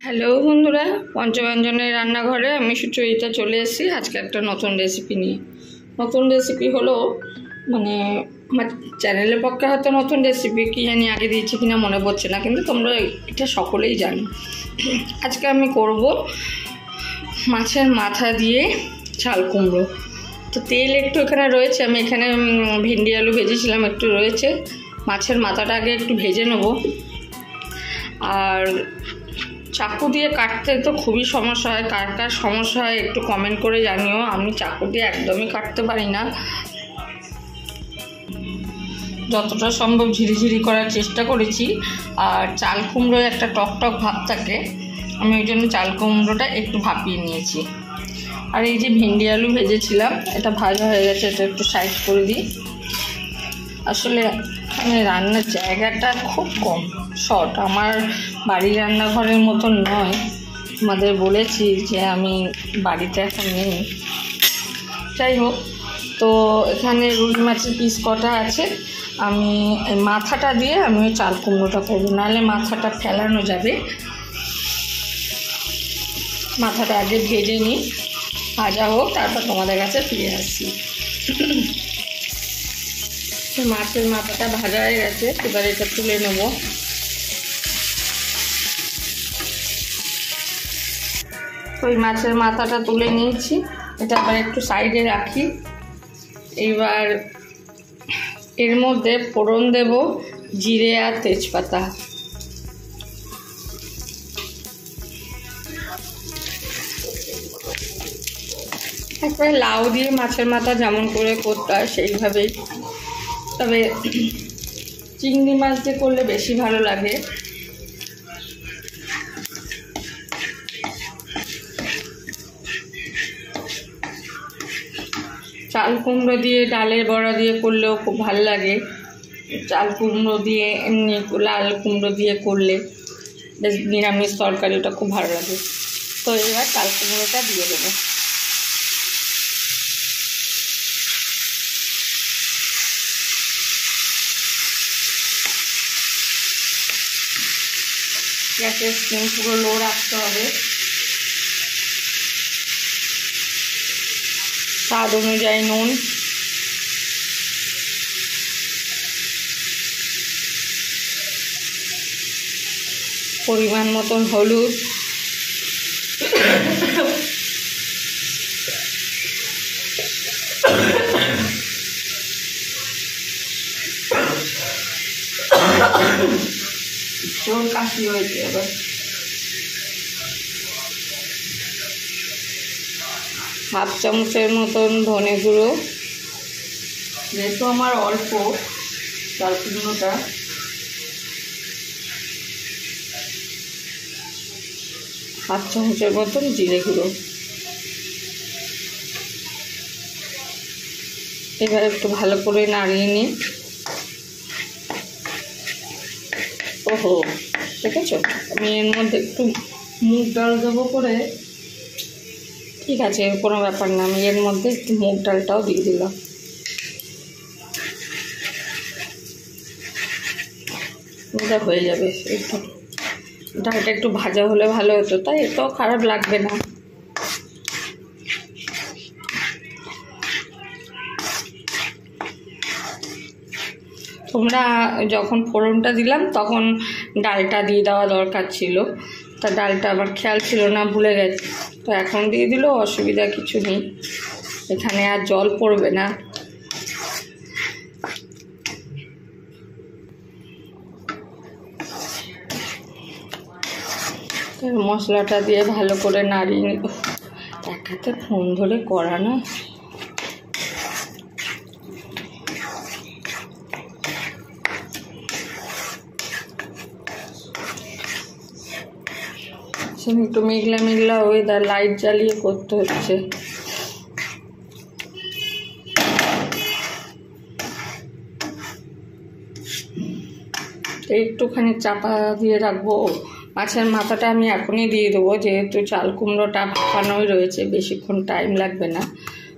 Hello বন্ধুরা, পঞ্চব্যঞ্জনের রান্নাঘরে আমি সুচরিতা চলে এসেছি আজকে একটা নতুন রেসিপি নিয়ে। নতুন রেসিপি হলো মানে আমার চ্যানেলের পক্ষে হয়তো নতুন রেসিপি কি জানি আগে দিয়েছি কিনা মনে পড়ছে না, কিন্তু তোমরা এটা সকলেই জানো। আজকে আমি করব মাছের মাথা দিয়ে চাল কুমড়ো। তো তেল একটু এখানে রয়েছে, আমি এখানে ভেন্ডি আলু ভেজেছিলাম, একটু রয়েছে। মাছের মাথাটা আগে একটু ভেজে নেব। আর চাকু দিয়ে কাটতে তো খুবই সমস্যা হয়, কার কার সমস্যা হয় একটু কমেন্ট করে জানিও। আমি চাকু দিয়ে একদমই কাটতে পারি না, যতটা সম্ভব ঝিরিঝিরি করার চেষ্টা করেছি। আর চাল কুমড়োয় একটা টক টক ভাব থাকে, আমি ওই জন্য চাল কুমড়োটা একটু ভাপিয়ে নিয়েছি। আর এই যে ভেন্ডি আলু ভেজেছিলাম, এটা ভাজা হয়ে গেছে, এটা একটু সাইড করে দিই। আসলে রান্নার জায়গাটা খুব কম, শর্ট, আমার বাড়ির রান্নাঘরের মতন নয়। আমাদের বলেছি যে আমি বাড়িতে এখন নেই। যাই হোক, তো এখানে রুই মাছের পিস কটা আছে, আমি মাথাটা দিয়ে আমি ওই চাল কুমড়োটা করবো, নাহলে মাথাটা ফেলানো যাবে। মাথাটা আগে ভেজে নিই, ভাজা হোক, তারপর তোমাদের কাছে ফিরে আসছি। মাছের মাথাটা ভাজা হয়ে গেছে, এবার এটা তুলে নেব। ওই মাছের মাথাটা তুলে নিয়েছি, এটা আবার একটু সাইডে রাখি। এবার এর মধ্যে ফোড়ন দেব জিরে আর তেজপাতা। একবারে লাউ দিয়ে মাছের মাথা যেমন করে করতে হয় সেইভাবেই, তবে চিংড়ি মাছ দিয়ে করলে বেশি ভালো লাগে। চাল কুমড়ো দিয়ে ডালের বড়া দিয়ে করলেও খুব ভালো লাগে। চাল কুমড়ো দিয়ে এমনি লাল কুমড়ো দিয়ে করলে বেশ নিরামিষ তরকারিটা খুব ভালো লাগে। তো এবার চাল কুমড়োটা দিয়ে দেবো। গ্যাসের ফ্লেম পুরো লো রাখতে হবে। স্বাদ অনুযায়ী নুন, পরিমাণ মতন হলুদ, জোর কাশি হয়েছে। এবার হাফ চামচের মতন ধনে গুঁড়ো, যেহেতু আমার অল্প চাল কুমড়োটা, হাফ চামচের মতন জিরে গুঁড়ো। এবার একটু ভালো করে নাড়িয়ে নিই। ওহো, দেখেছো, আমি এর মধ্যে একটু মুগ ডাল দেবো করে, ঠিক আছে, কোনো ব্যাপার না, আমি এর মধ্যে একটু মুগ ডালটাও দিয়ে দিলাম। এটা হয়ে যাবে। একটু ডালটা একটু ভাজা হলে ভালো হতো, তাই এটাও খারাপ লাগবে না। তোমরা যখন ফোড়নটা দিলাম তখন ডালটা দিয়ে দেওয়া দরকার ছিল, তা ডালটা আমার খেয়াল ছিল না, ভুলে গেছি। তো এখন দিয়ে দিলেও অসুবিধা কিছু নেই, এখানে আর জল পড়বে না। মশলাটা দিয়ে ভালো করে নাড়িয়ে নিই। এক হাতে ফোন ধরে করা না, একটু মেঘলা মেঘলা ওয়েদার, লাইট জ্বালিয়ে করতে হচ্ছে। একটুখানি চাপা দিয়ে রাখবো। মাছের মাথাটা আমি এখনই দিয়ে দেবো, যেহেতু চাল কুমড়োটা ভাপানোই রয়েছে, বেশিক্ষণ টাইম লাগবে না।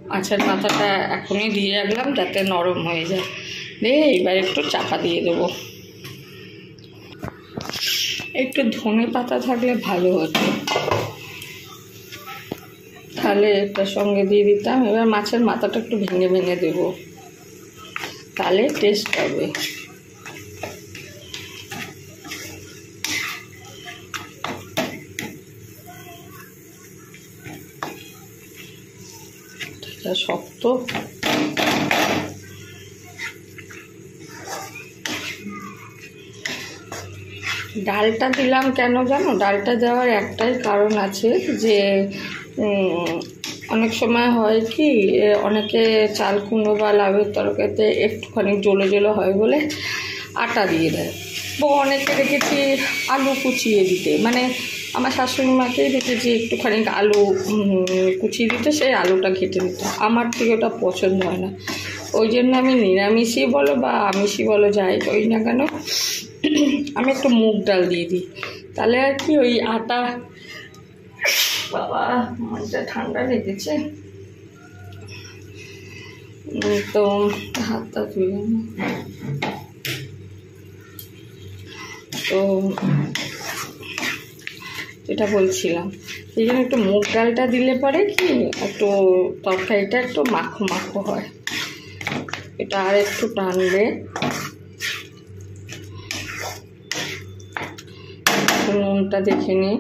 মাছের মাথাটা এখনই দিয়ে রাখলাম যাতে নরম হয়ে যায়। দিয়ে এবার একটু চাপা দিয়ে দেবো। একটু ধনে পাতা থাকলে ভালো হতো, তাহলে এটার সঙ্গে দিয়ে দিতাম। এবার মাছের মাথাটা একটু ভেঙে ভেঙে দেবো, তাহলে টেস্ট হবে। শক্ত ডালটা দিলাম কেন জানো? ডালটা দেওয়ার একটাই কারণ আছে, যে অনেক সময় হয় কি, অনেকে চাল কুমড়ো বা লাউয়ের তরকারিতে একটুখানি জলে জলে হয় বলে আটা দিয়ে দেয়, বা অনেকে দেখেছি আলু কুচিয়ে দিতে, মানে আমার শাশুড়ি মাকেই দেখেছি একটুখানি আলু কুচিয়ে দিতে, সেই আলুটা ঘেটে নিত। আমার থেকে ওটা পছন্দ হয় না, ওই জন্য আমি নিরামিষই বলো বা আমিষই বলো, যাই করি না কেন, আমি একটু মুগ ডাল দিয়ে দিই। তাহলে আর কি ওই আটা, বাবা মনটা ঠান্ডা লেগেছে তো হাতটা ধুয়ে, তো এটা বলছিলাম, এই জন্য একটু মুগ ডালটা দিলে পরে কি একটু তরকারিটা একটু মাখো মাখো হয়, এটা আর একটু টানবে। নুনটা দেখে নিই,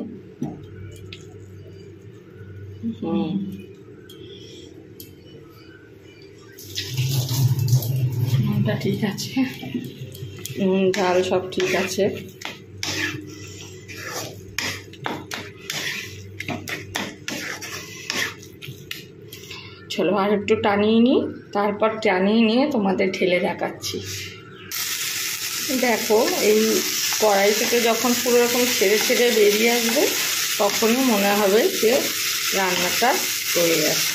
নুনটা ঠিক আছে, নুন ঝাল সব ঠিক আছে। চলো আর একটু টানিয়ে নিই, তারপর টানিয়ে নিয়ে তোমাদের ঢেলে দেখাচ্ছি। দেখো এই কড়াই থেকে যখন পুরো রকম ছেড়ে ছেড়ে বেরিয়ে আসবে, তখনই মনে হবে যে রান্নাটা হয়ে গেছে।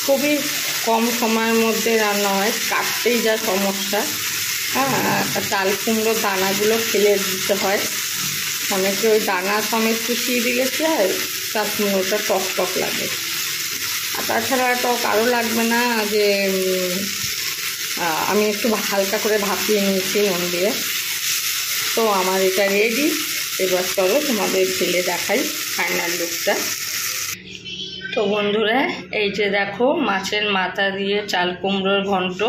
খুবই কম সময়ের মধ্যে রান্না হয়, কাটতেই যা সমস্যা। হ্যাঁ, চাল কুমড়োর দানাগুলো ফেলে দিতে হয়, অনেকে ওই দানা সমেত কুচিয়ে দিলে কি হয়, চাল কুমড়োটা টক টক লাগে। আর তাছাড়া টক আরও লাগবে না, যে আমি একটু হালকা করে ভাপিয়ে নিয়েছি নুন দিয়ে। তো আমার এটা রেডি, এবার চলো তোমাদের ঢেলে দেখাই ফাইনাল লুকটা। তো বন্ধুরা, এই যে দেখো মাছের মাথা দিয়ে চাল কুমড়োর ঘন্ট,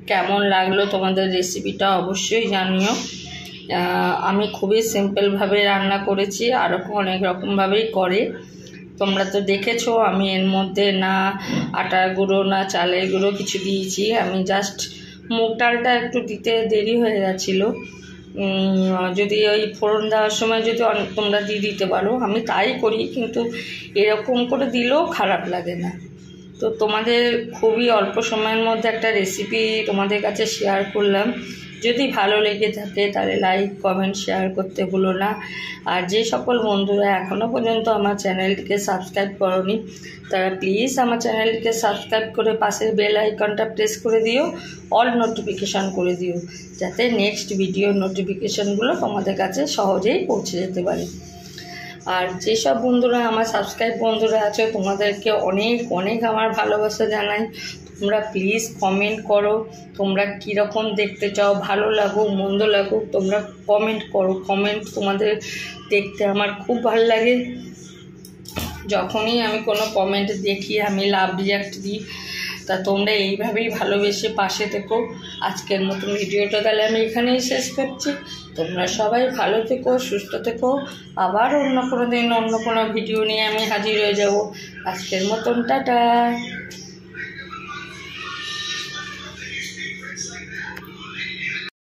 কেমন লাগলো তোমাদের রেসিপিটা অবশ্যই জানিও। আমি খুবই সিম্পলভাবে রান্না করেছি, আরও অনেক রকমভাবেই করে, তোমরা তো দেখেছো। আমি এর মধ্যে না আটার গুঁড়ো না চালের গুঁড়ো কিছু দিয়েছি, আমি জাস্ট মুগ ডালটা একটু দিতে দেরি হয়ে গেছিলো, যদি ওই ফোড়ন দেওয়ার সময় যদি তোমরা দিয়ে দিতে পারো, আমি তাই করি, কিন্তু এরকম করে দিলেও খারাপ লাগে না। তো তোমাদের খুবই অল্প সময়ের মধ্যে একটা রেসিপি তোমাদের কাছে শেয়ার করলাম, যদি ভালো লেগে থাকে তাহলে লাইক কমেন্ট শেয়ার করতে ভুলো না। আর যে সকল বন্ধুরা এখনও পর্যন্ত আমার চ্যানেলটিকে সাবস্ক্রাইব করোনি, তারা প্লিজ আমার চ্যানেলটিকে সাবস্ক্রাইব করে পাশের বেল আইকনটা প্রেস করে দিও, অল নোটিফিকেশান করে দিও, যাতে নেক্সট ভিডিওর নোটিফিকেশানগুলো তোমাদের কাছে সহজেই পৌঁছে যেতে পারে। আর যেসব বন্ধুরা আমার সাবস্ক্রাইব বন্ধুরা আছে, তোমাদেরকে অনেক অনেক আমার ভালোবাসা জানাই। তোমরা প্লিজ কমেন্ট করো, তোমরা কীরকম দেখতে চাও, ভালো লাগুক মন্দ লাগুক, তোমরা কমেন্ট করো। কমেন্ট তোমাদের দেখতে আমার খুব ভালো লাগে। যখনই আমি কোনো কমেন্ট দেখি আমি লাভ রিয়াক্ট দিই, তা তোমরা এইভাবেই ভালোবেসে পাশে থেকো। আজকের মতন ভিডিওটা তাহলে আমি এখানেই শেষ করছি। তোমরা সবাই ভালো থেকো, সুস্থ থেকো। আবার অন্য কোনো দিন অন্য কোনো ভিডিও নিয়ে আমি হাজির হয়ে যাব। আজকের মতন টাটা।